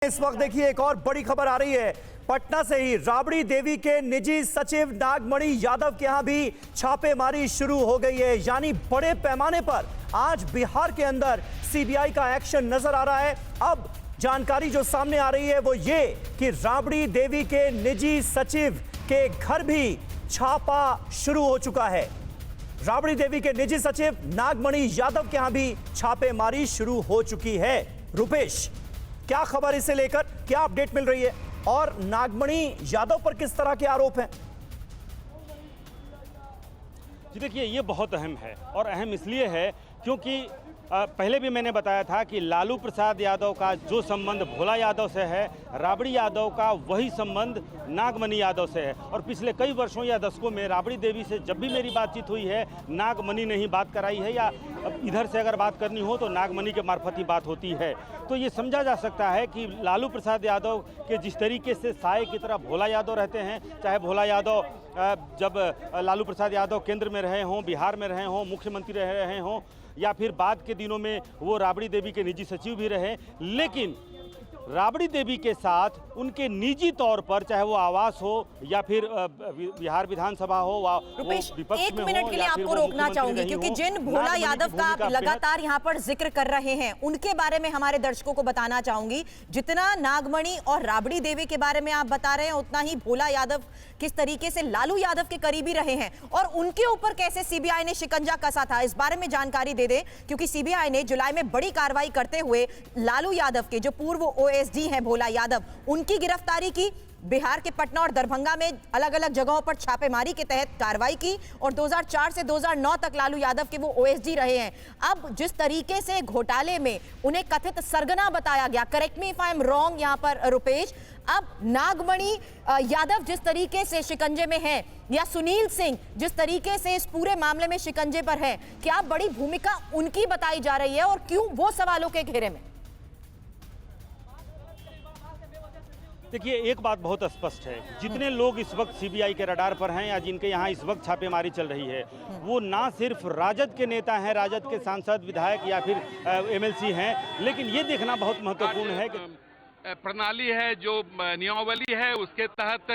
इस वक्त देखिए एक और बड़ी खबर आ रही है पटना से ही। राबड़ी देवी के निजी सचिव नागमणि यादव के यहां भी छापेमारी शुरू हो गई है। यानी बड़े पैमाने पर आज बिहार के अंदर सीबीआई का एक्शन नजर आ रहा है। अब जानकारी जो सामने आ रही है वो ये कि राबड़ी देवी के निजी सचिव के घर भी छापा शुरू हो चुका है। राबड़ी देवी के निजी सचिव नागमणि यादव के यहां भी छापेमारी शुरू हो चुकी है। रुपेश, क्या खबर इसे लेकर, क्या अपडेट मिल रही है और नागमणि यादव पर किस तरह के आरोप हैं? जी देखिए, ये बहुत अहम है और अहम इसलिए है क्योंकि पहले भी मैंने बताया था कि लालू प्रसाद यादव का जो संबंध भोला यादव से है, राबड़ी यादव का वही संबंध नागमणि यादव से है। और पिछले कई वर्षों या दशकों में राबड़ी देवी से जब भी मेरी बातचीत हुई है, नागमणि ने ही बात कराई है, या इधर से अगर बात करनी हो तो नागमणि के मार्फत ही बात होती है। तो ये समझा जा सकता है कि लालू प्रसाद यादव के जिस तरीके से साये की तरह भोला यादव रहते हैं, चाहे भोला यादव जब लालू प्रसाद यादव केंद्र में रहे हों, बिहार में रहे हों, मुख्यमंत्री रहे हों, या फिर बाद के दिनों में वो राबड़ी देवी के निजी सचिव भी रहे, लेकिन राबड़ी देवी के साथ उनके निजी तौर पर, चाहे वो आवास हो या फिर बिहार विधानसभा हो, रुपेश, एक मिनट के लिए आपको रोकना चाहूंगी क्योंकि जिन भोला यादव का आप लगातार यहाँ पर जिक्र कर रहे हैं उनके बारे में हमारे दर्शकों को बताना चाहूंगी। जितना नागमणि और राबड़ी देवी के बारे में आप बता रहे हैं, उतना ही भोला यादव किस तरीके से लालू यादव के करीबी रहे हैं और उनके ऊपर कैसे सीबीआई ने शिकंजा कसा था, इस बारे में जानकारी दे दें। क्योंकि सीबीआई ने जुलाई में बड़ी कार्रवाई करते हुए लालू यादव के जो पूर्व ओएसडी हैं भोला यादव, उनकी गिरफ्तारी की। बिहार के पटना और दरभंगा में अलग अलग जगहों पर छापेमारी के तहत कार्रवाई की और 2004 से 2009 तक लालू यादव के वो ओएसडी रहे हैं। अब जिस तरीके से घोटाले में उन्हें कथित सरगना बताया गया, correct me if I am wrong यहाँ पर रुपेश, अब नागमणि यादव जिस तरीके से शिकंजे में है या सुनील सिंह जिस तरीके से इस पूरे मामले में शिकंजे पर है, क्या बड़ी भूमिका उनकी बताई जा रही है और क्यों वो सवालों के घेरे में? देखिए, एक बात बहुत स्पष्ट है, जितने लोग इस वक्त सीबीआई के रडार पर हैं या जिनके यहाँ इस वक्त छापेमारी चल रही है, वो ना सिर्फ राजद के नेता हैं, राजद के सांसद, विधायक या फिर एमएलसी हैं, लेकिन ये देखना बहुत महत्वपूर्ण है कि प्रणाली है, जो नियमावली है, उसके तहत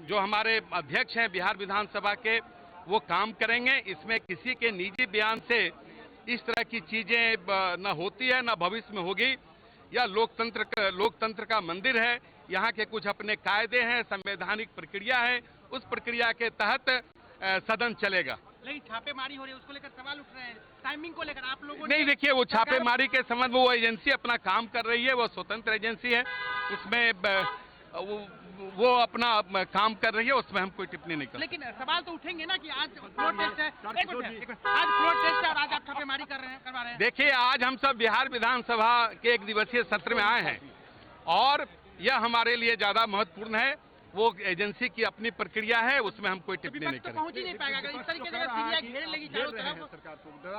जो हमारे अध्यक्ष हैं बिहार विधानसभा के, वो काम करेंगे। इसमें किसी के निजी बयान से इस तरह की चीजें न होती है, न भविष्य में होगी। या लोकतंत्र का मंदिर है, यहाँ के कुछ अपने कायदे हैं, संवैधानिक प्रक्रिया है, उस प्रक्रिया के तहत सदन चलेगा। लेकिन छापेमारी हो रही है, उसको लेकर सवाल उठ रहे हैं, टाइमिंग को लेकर आप लोगों नहीं, देखिए, वो छापेमारी के संबंध में वो एजेंसी अपना काम कर रही है, वो स्वतंत्र एजेंसी है, उसमें वो अपना काम कर रही है, उसमें हम कोई टिप्पणी नहीं कर। लेकिन सवाल तो उठेंगे ना कि आज फ्लोर टेस्ट है, आज फ्लोर टेस्ट है और आज आप छापेमारी करवा रहे हैं। देखिए, आज हम सब बिहार विधानसभा के एक दिवसीय सत्र में आए हैं और यह हमारे लिए ज्यादा महत्वपूर्ण है। वो एजेंसी की अपनी प्रक्रिया है, उसमें हम कोई टिप्पणी नहीं करेंगे। पहुंच ही नहीं पाएगा अगर इस तरीके से सीबीआई घेर लेगी चारों तरफ,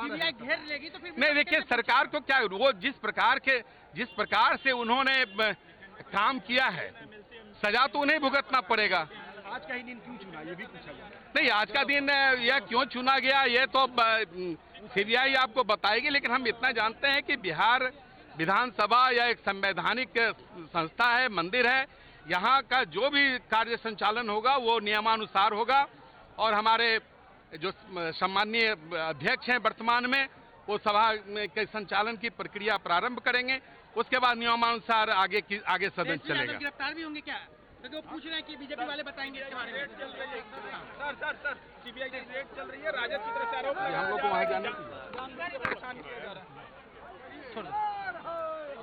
सीबीआई घेर लेगी तो फिर नहीं। देखिए, सरकार को क्या, वो जिस प्रकार से उन्होंने काम किया है, सजा तो उन्हें भुगतना पड़ेगा। आज का ही दिन क्यों चुना, ये भी पूछा गया। नहीं, आज का दिन यह क्यों चुना गया, ये तो सीबीआई आपको बताएगी, लेकिन हम इतना जानते हैं कि बिहार विधानसभा या एक संवैधानिक संस्था है, मंदिर है, यहाँ का जो भी कार्य संचालन होगा वो नियमानुसार होगा और हमारे जो सम्माननीय अध्यक्ष हैं वर्तमान में, वो सभा के संचालन की प्रक्रिया प्रारंभ करेंगे, उसके बाद नियमानुसार आगे सदन चलेगा। गिरफ्तार भी होंगे क्या? तो वो पूछ रहे हैं कि बीजेपी वाले बताएंगे इसके बारे में। सर सीबीआई की रेड चल रही है, राजद की तरफ से आरोप है, हम लोग को वहाँ जाने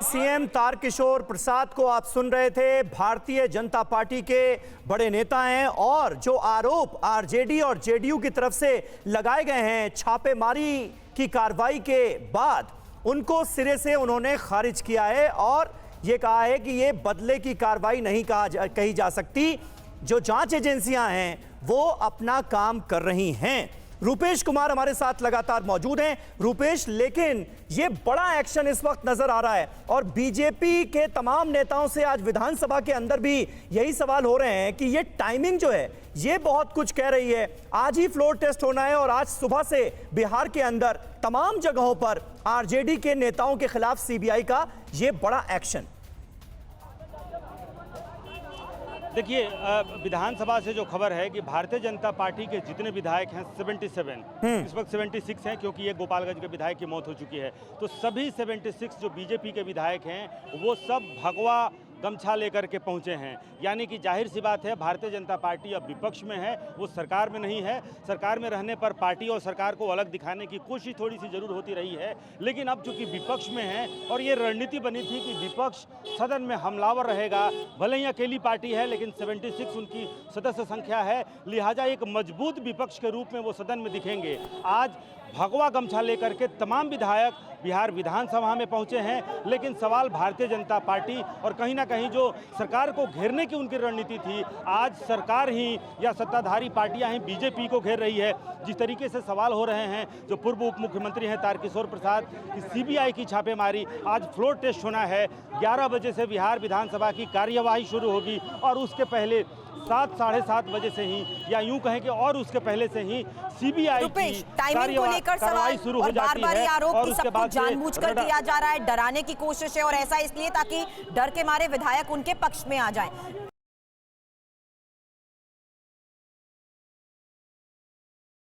सीएम तारकिशोर प्रसाद को आप सुन रहे थे, भारतीय जनता पार्टी के बड़े नेता हैं और जो आरोप आरजेडी और जेडीयू की तरफ से लगाए गए हैं छापेमारी की कार्रवाई के बाद, उनको सिरे से उन्होंने खारिज किया है और ये कहा है कि ये बदले की कार्रवाई नहीं कही जा सकती। जो जांच एजेंसियां हैं वो अपना काम कर रही हैं। रुपेश कुमार हमारे साथ लगातार मौजूद हैं। रुपेश, लेकिन ये बड़ा एक्शन इस वक्त नजर आ रहा है और बीजेपी के तमाम नेताओं से आज विधानसभा के अंदर भी यही सवाल हो रहे हैं कि ये टाइमिंग जो है ये बहुत कुछ कह रही है। आज ही फ्लोर टेस्ट होना है और आज सुबह से बिहार के अंदर तमाम जगहों पर आरजेडी के नेताओं के खिलाफ सीबीआई का ये बड़ा एक्शन। देखिए, विधानसभा से जो खबर है कि भारतीय जनता पार्टी के जितने विधायक हैं 77, इस वक्त 76 हैं, क्योंकि ये गोपालगंज के विधायक की मौत हो चुकी है। तो सभी 76 जो बीजेपी के विधायक हैं वो सब भगवा गमछा लेकर के पहुंचे हैं। यानी कि जाहिर सी बात है, भारतीय जनता पार्टी अब विपक्ष में है, वो सरकार में नहीं है। सरकार में रहने पर पार्टी और सरकार को अलग दिखाने की कोशिश थोड़ी सी जरूर होती रही है, लेकिन अब चूंकि विपक्ष में है और ये रणनीति बनी थी कि विपक्ष सदन में हमलावर रहेगा, भले ही अकेली पार्टी है लेकिन 76 उनकी सदस्य संख्या है, लिहाजा एक मजबूत विपक्ष के रूप में वो सदन में दिखेंगे। आज भगवा गमछा लेकर के तमाम विधायक बिहार विधानसभा में पहुंचे हैं, लेकिन सवाल भारतीय जनता पार्टी और कहीं ना कहीं जो सरकार को घेरने की उनकी रणनीति थी, आज सरकार ही या सत्ताधारी पार्टियां ही बीजेपी को घेर रही है। जिस तरीके से सवाल हो रहे हैं, जो पूर्व उप मुख्यमंत्री हैं तारकिशोर प्रसाद की सीबीआई की छापेमारी, आज फ्लोर टेस्ट होना है, 11 बजे से बिहार विधानसभा की कार्यवाही शुरू होगी और उसके पहले 7 साढ़े 7 बजे से ही, या यूं कहें कि और उसके पहले से ही सीबीआई की टाइमिंग को लेकर सवाल शुरू हो और जाती बार-बार है। आरोप और कि उसके सबको बाद जानबूझकर किया जा रहा है, डराने की कोशिश है और ऐसा इसलिए ताकि डर के मारे विधायक उनके पक्ष में आ जाएं।